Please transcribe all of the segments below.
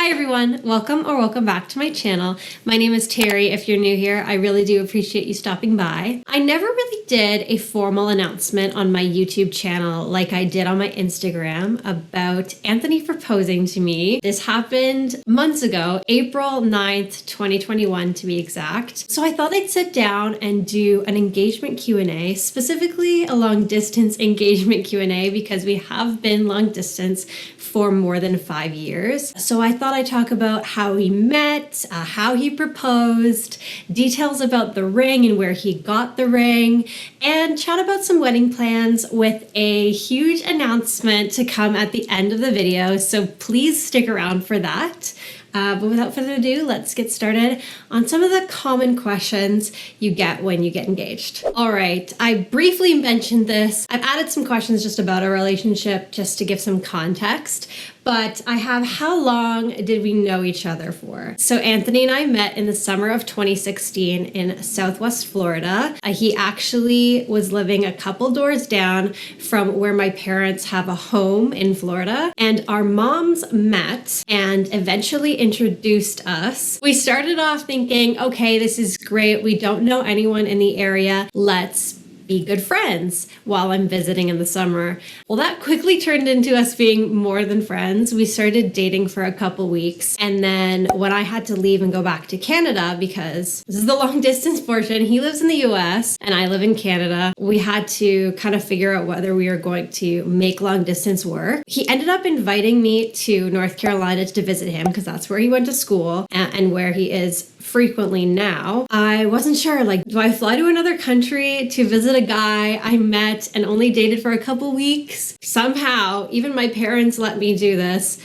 Hi everyone, welcome back to my channel. My name is Terry. If you're new here, I really do appreciate you stopping by. I never really did a formal announcement on my YouTube channel like I did on my Instagram about Anthony proposing to me. This happened months ago, April 9th, 2021 to be exact. So I thought I'd sit down and do an engagement Q&A, specifically a long distance engagement Q&A because we have been long distance for more than 5 years. So I thought I'd talk about how we met, how he proposed, details about the ring and where he got the ring, and chat about some wedding plans with a huge announcement to come at the end of the video. So please stick around for that. But without further ado, let's get started on some of the common questions you get when you get engaged. All right, I briefly mentioned this. I've added some questions just about our relationship just to give some context. But I have how long did we know each other for? So Anthony and I met in the summer of 2016 in Southwest Florida. He actually was living a couple doors down from where my parents have a home in Florida. And our moms met and eventually introduced us. We started off thinking, okay, this is great. We don't know anyone in the area. Let's be good friends while I'm visiting in the summer. Well, that quickly turned into us being more than friends. We started dating for a couple weeks. And then when I had to leave and go back to Canada, because this is the long distance portion, he lives in the US and I live in Canada, we had to kind of figure out whether we were going to make long distance work. He ended up inviting me to North Carolina to visit him because that's where he went to school and where he is frequently now. I wasn't sure, like, do I fly to another country to visit a guy I met and only dated for a couple weeks? Somehow, even my parents let me do this.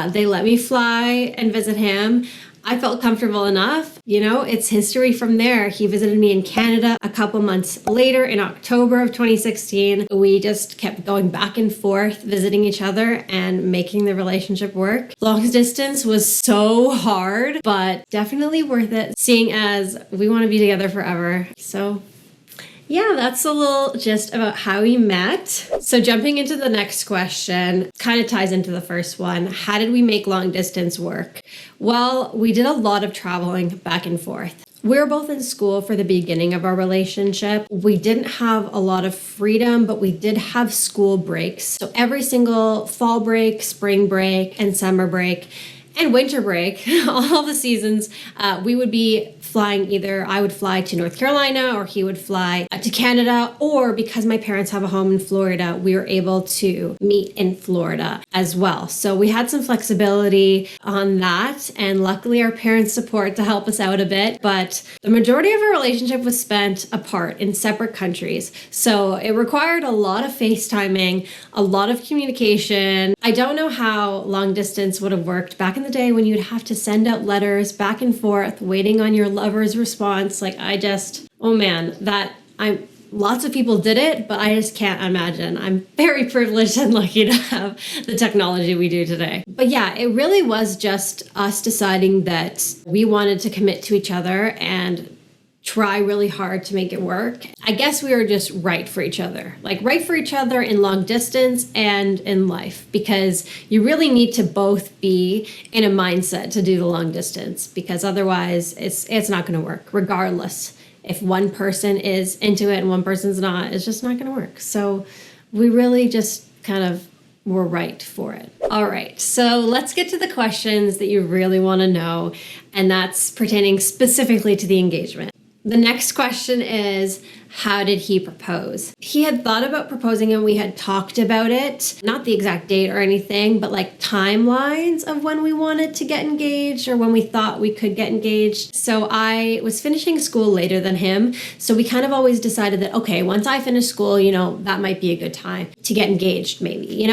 They let me fly and visit him. I felt comfortable enough. You know, it's history from there. He visited me in Canada a couple months later in October of 2016. We just kept going back and forth, visiting each other and making the relationship work. Long distance was so hard, but definitely worth it, seeing as we want to be together forever. So yeah, that's a little gist about how we met. So jumping into the next question, kind of ties into the first one. How did we make long distance work? Well, we did a lot of traveling back and forth. We were both in school for the beginning of our relationship. We didn't have a lot of freedom, but we did have school breaks. So every single fall break, spring break, and summer break, and winter break, all the seasons, we would be flying. Either I would fly to North Carolina or he would fly to Canada, or because my parents have a home in Florida, we were able to meet in Florida as well. So we had some flexibility on that, and luckily our parents' support to help us out a bit, but the majority of our relationship was spent apart in separate countries. So it required a lot of FaceTiming, a lot of communication. I don't know how long distance would have worked back in the day when you'd have to send out letters back and forth, waiting on your lover's response. Like oh man, lots of people did it, but I just can't imagine. I'm very privileged and lucky to have the technology we do today. But yeah, it really was just us deciding that we wanted to commit to each other and try really hard to make it work. I guess we were just right for each other, like right for each other in long distance and in life, because you really need to both be in a mindset to do the long distance, because otherwise it's not going to work regardless. If one person is into it and one person's not, it's just not going to work. So we really just kind of were right for it. All right, so let's get to the questions that you really want to know, and that's pertaining specifically to the engagement. The next question is, how did he propose? He had thought about proposing and we had talked about it, not the exact date or anything, but like timelines of when we wanted to get engaged or when we thought we could get engaged. So I was finishing school later than him. So we kind of always decided that, okay, once I finish school, that might be a good time to get engaged maybe,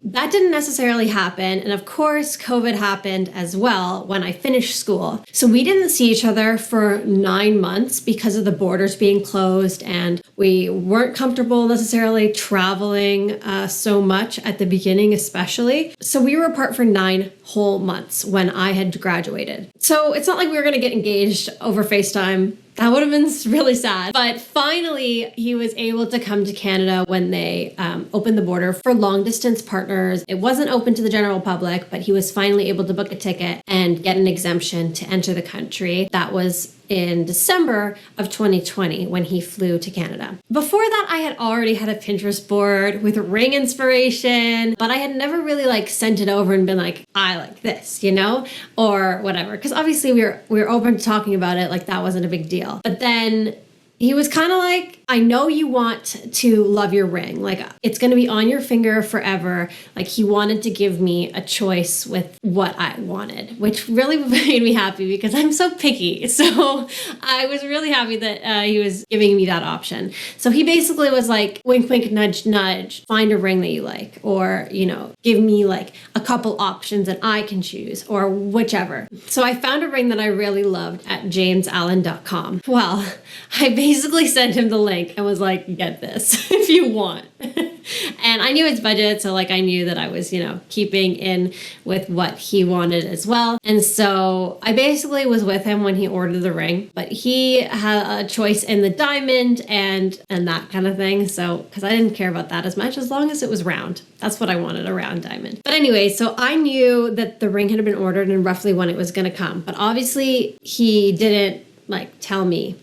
That didn't necessarily happen. And of course, COVID happened as well when I finished school. So we didn't see each other for 9 months because of the borders being closed, and we weren't comfortable necessarily traveling so much at the beginning, especially. So we were apart for 9 whole months when I had graduated. So it's not like we were going to get engaged over FaceTime. That would have been really sad. But finally, he was able to come to Canada when they opened the border for long distance partners. It wasn't open to the general public, but he was finally able to book a ticket and get an exemption to enter the country. That was in December of 2020 when he flew to Canada. Before that, I had already had a Pinterest board with ring inspiration, but I had never really like sent it over and been like, I like this, you know, or whatever. Because obviously we were open to talking about it, like that wasn't a big deal. But then he was kind of like, I know you want to love your ring. Like, it's going to be on your finger forever. Like, he wanted to give me a choice with what I wanted, which really made me happy because I'm so picky. So I was really happy that he was giving me that option. So he basically was like, wink, wink, nudge, nudge, find a ring that you like, or, you know, give me like a couple options and I can choose, or whichever. So I found a ring that I really loved at jamesallen.com. Well, I basically sent him the link and was like, get this if you want. And I knew his budget, so like I knew that I was, you know, keeping in with what he wanted as well. And so I basically was with him when he ordered the ring, but he had a choice in the diamond and that kind of thing. So, because I didn't care about that as much, as long as it was round. That's what I wanted, a round diamond. But anyway, so I knew that the ring had been ordered and roughly when it was going to come. But obviously he didn't like tell me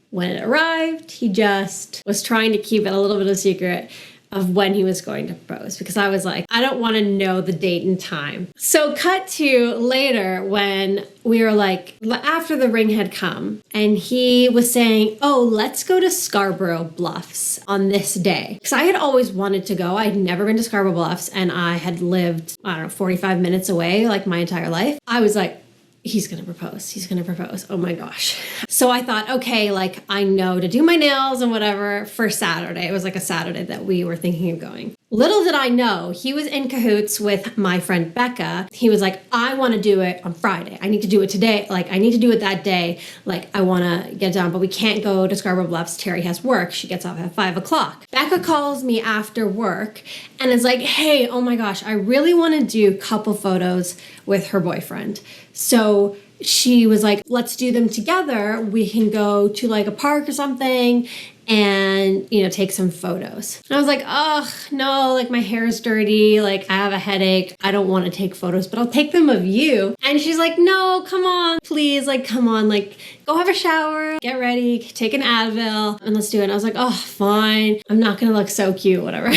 when it arrived. He just was trying to keep it a little bit of a secret of when he was going to propose, because I was like, I don't want to know the date and time. So cut to later when we were like, after the ring had come and he was saying, oh, let's go to Scarborough Bluffs on this day. Because I had always wanted to go. I'd never been to Scarborough Bluffs and I had lived, 45 minutes away like my entire life. I was like, he's going to propose. He's going to propose. Oh my gosh. So I thought, okay, like I know to do my nails and whatever for Saturday. It was like a Saturday that we were thinking of going. Little did I know, he was in cahoots with my friend Becca. He was like, I want to do it on Friday. I need to do it today. Like, I need to do it that day. Like, I want to get it done, but we can't go to Scarborough Bluffs. Terry has work. She gets off at 5 o'clock. Becca calls me after work and is like, hey, oh my gosh, I really want to do couple photos with her boyfriend. So she was like, let's do them together. We can go to like a park or something and, you know, take some photos. And I was like, oh, no, like my hair is dirty. Like I have a headache. I don't want to take photos, but I'll take them of you. And she's like, no, come on, please. Like, come on, like go have a shower, get ready, take an Advil and let's do it. And I was like, oh, fine. I'm not going to look so cute, whatever.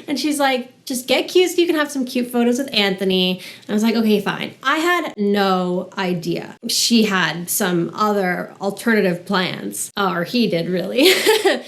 And she's like, just get cute so you can have some cute photos with Anthony. And I was like, okay, fine. I had no idea. She had some other alternative plans, or he did really.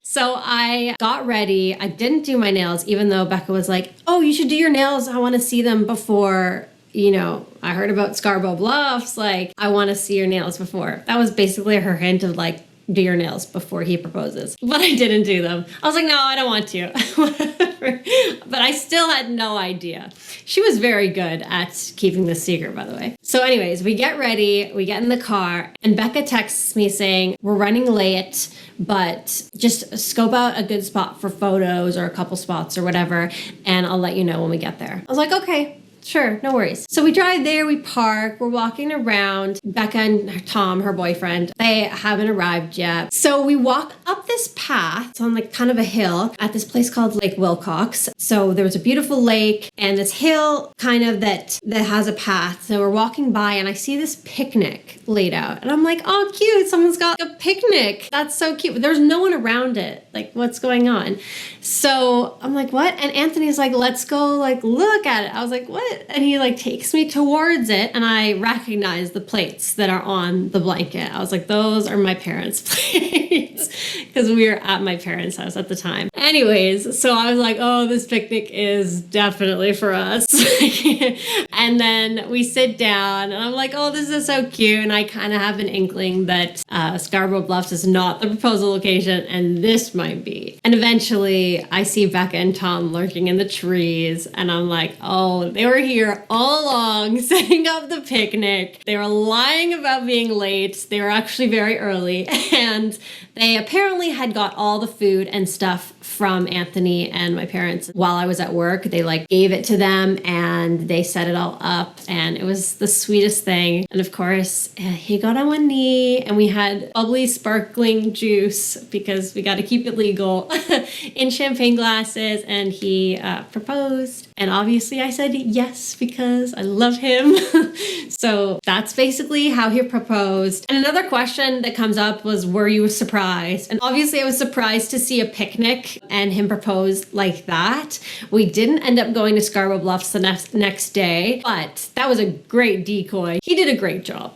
So I got ready. I didn't do my nails, even though Becca was like, oh, you should do your nails. I want to see them before, you know, I heard about Scarborough Bluffs. Like, I want to see your nails before. That was basically her hint of like, do your nails before he proposes. But I didn't do them. I was like, no, I don't want to. Whatever. But I still had no idea. She was very good at keeping this secret, by the way. So anyways, we get ready, we get in the car, and Becca texts me saying, we're running late, but just scope out a good spot for photos or a couple spots or whatever, and I'll let you know when we get there. I was like, okay. Sure, no worries. So we drive there, we park, we're walking around. Becca and Tom, her boyfriend, they haven't arrived yet. So we walk up this path. It's on like kind of a hill at this place called Lake Wilcox. So there was a beautiful lake and this hill kind of that has a path. So we're walking by and I see this picnic laid out. And I'm like, oh, cute. Someone's got a picnic. That's so cute. But there's no one around it. Like, what's going on? So I'm like, what? And Anthony's like, let's go like look at it. I was like, what? And he like takes me towards it and I recognize the plates that are on the blanket. I was like, those are my parents' plates because we were at my parents' house at the time. Anyways, so I was like, oh, this picnic is definitely for us. And then we sit down and I'm like, oh, this is so cute. And I kind of have an inkling that Scarborough Bluffs is not the proposal location and this might be. And eventually I see Becca and Tom lurking in the trees and I'm like, oh, they were here all along setting up the picnic. They were lying about being late. They were actually very early and they apparently had got all the food and stuff from Anthony and my parents while I was at work. They like gave it to them and they set it all up, and it was the sweetest thing. And of course, he got on one knee and we had bubbly sparkling juice because we got to keep it legal in champagne glasses, and he proposed. And obviously I said yes because I love him. So that's basically how he proposed. And another question that comes up was, were you surprised? And obviously I was surprised to see a picnic and him propose like that. We didn't end up going to Scarborough Bluffs the next day, but that was a great decoy. He did a great job.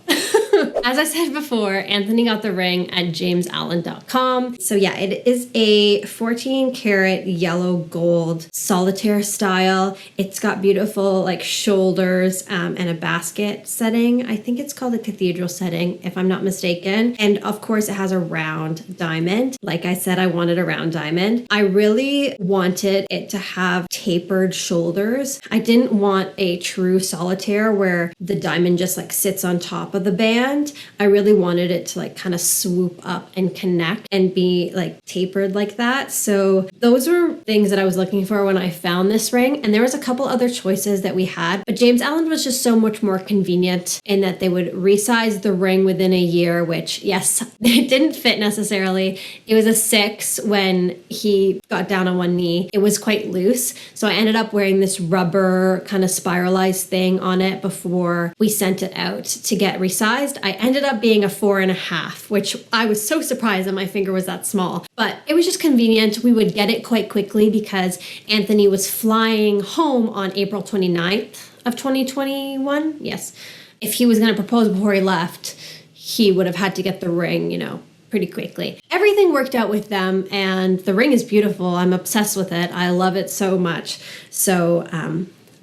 As I said before, Anthony got the ring at jamesallen.com. So yeah, it is a 14 karat yellow gold solitaire style. It's got beautiful like shoulders and a basket setting. I think it's called a cathedral setting, if I'm not mistaken. And of course it has a round diamond. Like I said, I wanted a round diamond. I really wanted it to have tapered shoulders. I didn't want a true solitaire where the diamond just like sits on top of the band. I really wanted it to like kind of swoop up and connect and be like tapered like that. So those were things that I was looking for when I found this ring. And there was a couple other choices that we had, but James Allen was just so much more convenient in that they would resize the ring within a year, which yes, it didn't fit necessarily. It was a 6 when he got down on one knee. It was quite loose. So I ended up wearing this rubber kind of spiralized thing on it before we sent it out to get resized. I ended up being a 4.5, which I was so surprised that my finger was that small, but it was just convenient. We would get it quite quickly because Anthony was flying home on April 29th of 2021. Yes. If he was going to propose before he left, he would have had to get the ring, pretty quickly. Everything worked out with them, and the ring is beautiful. I'm obsessed with it. I love it so much. So,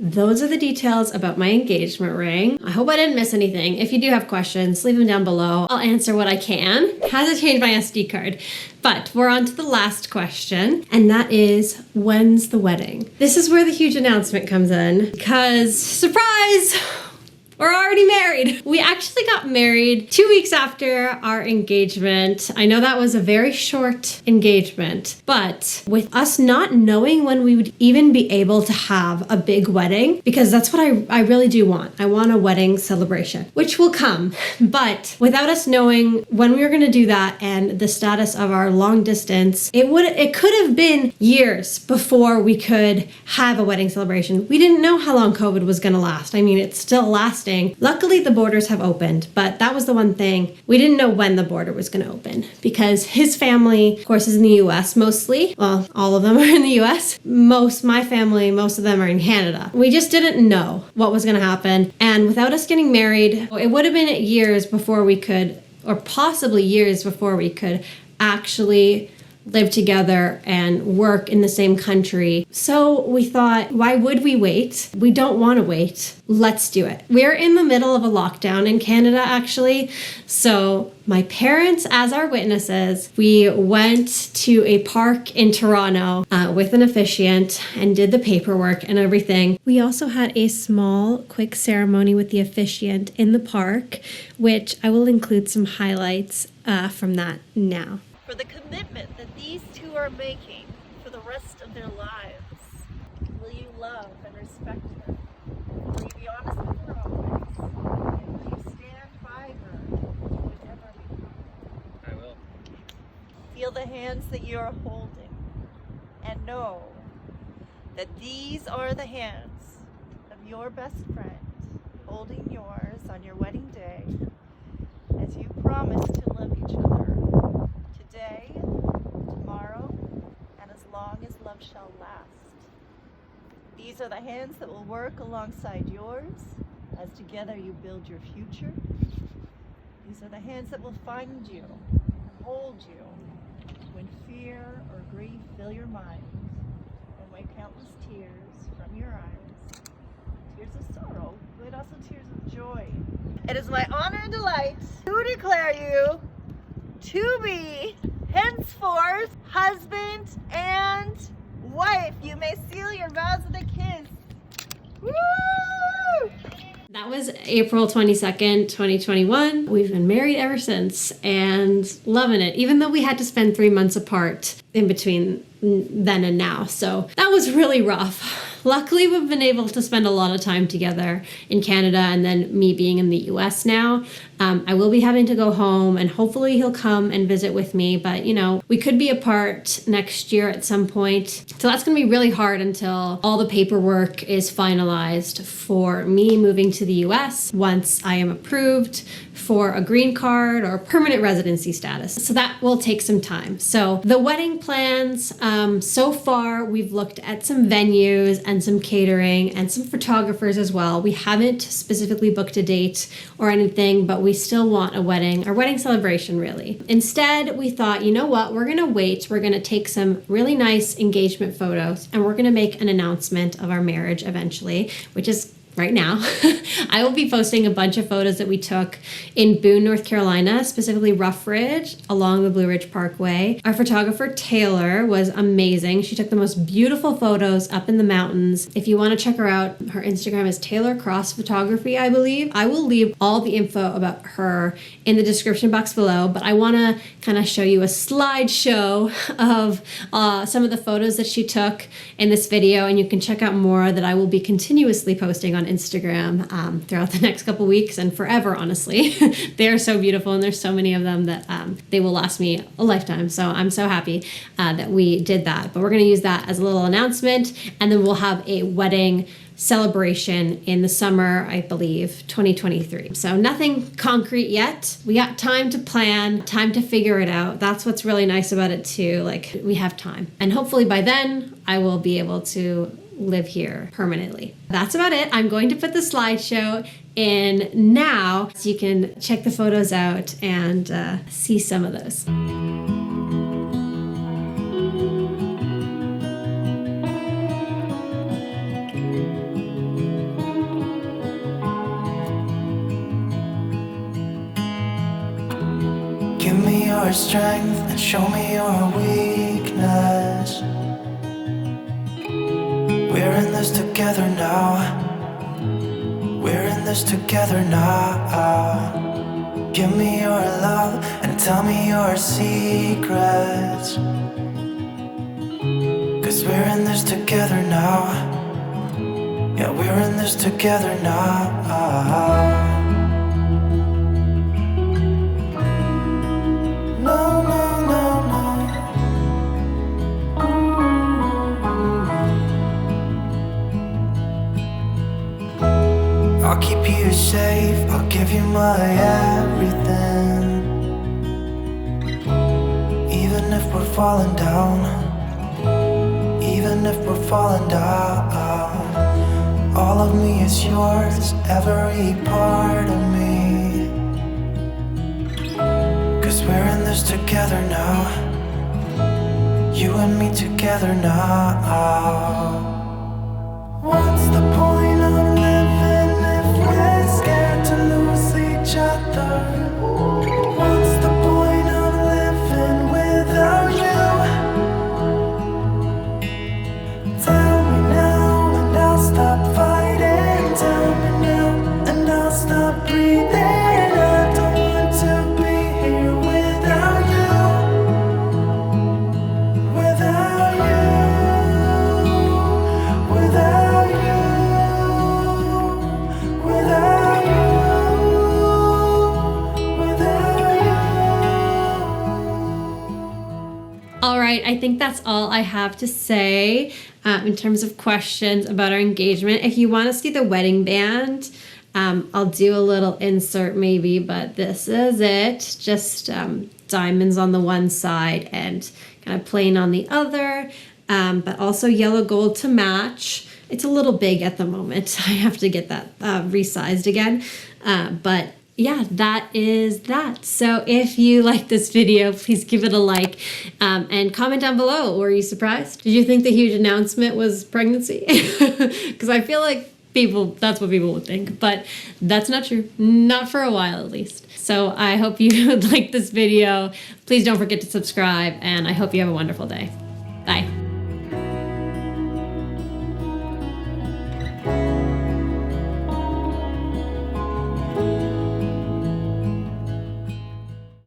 those are the details about my engagement ring. I hope I didn't miss anything. If you do have questions, leave them down below. I'll answer what I can. Hasn't changed my SD card. But we're on to the last question, and that is, when's the wedding? This is where the huge announcement comes in, because surprise! We're already married. We actually got married 2 weeks after our engagement. I know that was a very short engagement, but with us not knowing when we would even be able to have a big wedding, because that's what I really do want. I want a wedding celebration, which will come. But without us knowing when we were gonna do that and the status of our long distance, it could have been years before we could have a wedding celebration. We didn't know how long COVID was gonna last. I mean, it's still lasting. Luckily, the borders have opened, but that was the one thing. We didn't know when the border was going to open because his family, of course, is in the US mostly. Well, all of them are in the US. My family, most of them are in Canada. We just didn't know what was going to happen. And without us getting married, it would have been years before we could, or possibly years before we could actually live together and work in the same country. So we thought, why would we wait? We don't want to wait. Let's do it. We're in the middle of a lockdown in Canada, actually. So my parents, as our witnesses, we went to a park in Toronto with an officiant and did the paperwork and everything. We also had a small, quick ceremony with the officiant in the park, which I will include some highlights from that now. For the commitment that these two are making for the rest of their lives. Will you love and respect her? Will you be honest with her always? And will you stand by her whatever becomes? I will. Feel the hands that you are holding and know that these are the hands of your best friend holding yours on your wedding day as you promise to love each other today, tomorrow, and as long as love shall last. These are the hands that will work alongside yours as together you build your future. These are the hands that will find you and hold you when fear or grief fill your mind and wipe countless tears from your eyes. Tears of sorrow, but also tears of joy. It is my honor and delight to declare you to be henceforth husband and wife. You may seal your vows with a kiss. Woo! That was April 22nd, 2021. We've been married ever since and loving it. Even though we had to spend 3 months apart, in between then and now. So that was really rough. Luckily, we've been able to spend a lot of time together in Canada, and then me being in the US now. I will be having to go home, and hopefully he'll come and visit with me, but you know, we could be apart next year at some point. So that's going to be really hard until all the paperwork is finalized for me moving to the US once I am approved for a green card or permanent residency status. So that will take some time. So the wedding plans, so far we've looked at some venues and some catering and some photographers as well. We haven't specifically booked a date or anything, but we still want a wedding celebration really. Instead, we thought, you know what, we're gonna wait. We're gonna take some really nice engagement photos and we're gonna make an announcement of our marriage eventually, which is right now. I will be posting a bunch of photos that we took in Boone, North Carolina, specifically Rough Ridge along the Blue Ridge Parkway. Our photographer Taylor was amazing. She took the most beautiful photos up in the mountains. If you want to check her out, her Instagram is Taylor Cross Photography, I believe. I will leave all the info about her in the description box below, but I want to kind of show you a slideshow of some of the photos that she took in this video, and you can check out more that I will be continuously posting on Instagram throughout the next couple weeks and forever, honestly. They are so beautiful, and there's so many of them that they will last me a lifetime. So I'm so happy that we did that. But we're going to use that as a little announcement, and then we'll have a wedding celebration in the summer, I believe, 2023. So nothing concrete yet. We got time to plan, time to figure it out. That's what's really nice about it too. Like, we have time. And hopefully by then I will be able to live here permanently. That's about it. I'm going to put the slideshow in now so you can check the photos out and see some of those. Give me your strength and show me your weakness. We're in this together now. We're in this together now. Give me your love and tell me your secrets. 'Cause we're in this together now. Yeah, we're in this together now. I'll keep you safe, I'll give you my everything. Even if we're falling down, even if we're falling down, all of me is yours, every part of me. 'Cause we're in this together now. You and me together now. What's the point of living if we're scared to lose each other? What's the point of living without you? Tell me now and I'll stop fighting. Tell me now and I'll stop breathing. I don't want to be here without you. Without you. Without you. Without you. Without you. All right, I think that's all I have to say in terms of questions about our engagement. If you want to see the wedding band, I'll do a little insert maybe, but this is it. Just diamonds on the one side and kind of plain on the other, but also yellow gold to match. It's a little big at the moment. I have to get that resized again, but yeah, that is that. So if you like this video, please give it a like and comment down below. Were you surprised? Did you think the huge announcement was pregnancy? Because I feel like that's what people would think, but that's not true. Not for a while at least. So I hope you like this video. Please don't forget to subscribe, and I hope you have a wonderful day. Bye.